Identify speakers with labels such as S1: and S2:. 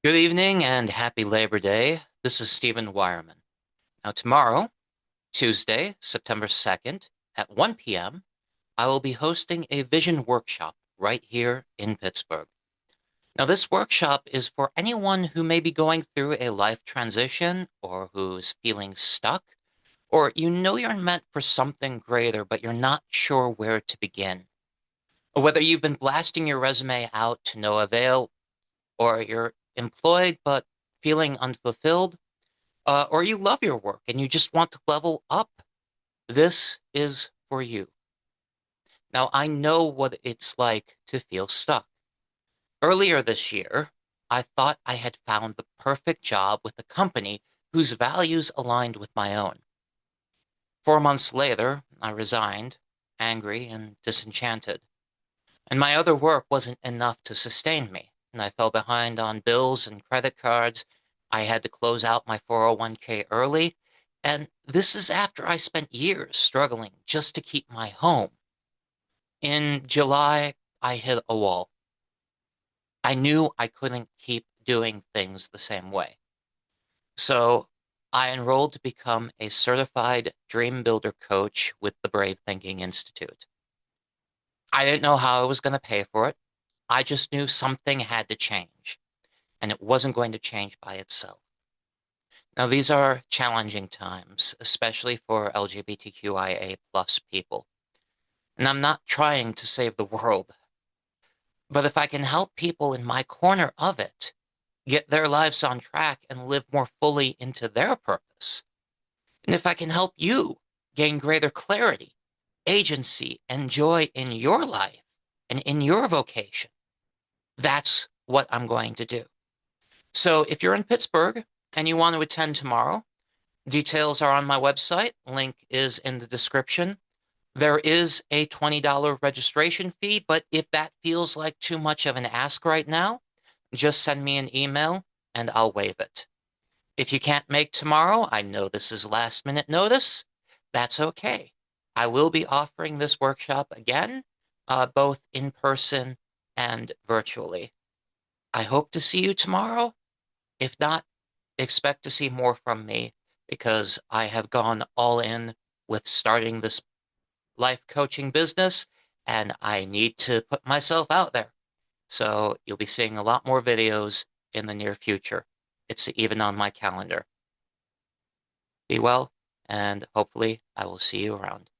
S1: Good evening and happy Labor Day. This is Stephen Wireman. Now, tomorrow, Tuesday, September 2nd, at 1 p.m., I will be hosting a vision workshop right here in Pittsburgh. Now, this workshop is for anyone who may be going through a life transition or who's feeling stuck, or you know you're meant for something greater, but you're not sure where to begin. Or whether you've been blasting your resume out to no avail, or you're employed but feeling unfulfilled, or you love your work and you just want to level up, this is for you. Now, I know what it's like to feel stuck. Earlier this year, I thought I had found the perfect job with a company whose values aligned with my own. 4 months later, I resigned, angry and disenchanted. And my other work wasn't enough to sustain me. And I fell behind on bills and credit cards. I had to close out my 401k early. And this is after I spent years struggling just to keep my home. In July, I hit a wall. I knew I couldn't keep doing things the same way. So I enrolled to become a certified dream builder coach with the Brave Thinking Institute. I didn't know how I was going to pay for it. I just knew something had to change, and it wasn't going to change by itself. Now, these are challenging times, especially for LGBTQIA plus people. And I'm not trying to save the world, but if I can help people in my corner of it get their lives on track and live more fully into their purpose, and if I can help you gain greater clarity, agency, and joy in your life and in your vocation, that's what I'm going to do. So if you're in Pittsburgh and you want to attend tomorrow, details are on my website. Link is in the description. There is a $20 registration fee, but if that feels like too much of an ask right now, just send me an email and I'll waive it. If you can't make tomorrow, I know this is last minute notice. That's okay. I will be offering this workshop again, both in person and virtually. I hope to see you tomorrow. If not, expect to see more from me because I have gone all in with starting this life coaching business and I need to put myself out there. So you'll be seeing a lot more videos in the near future. It's even on my calendar. Be well, and hopefully I will see you around.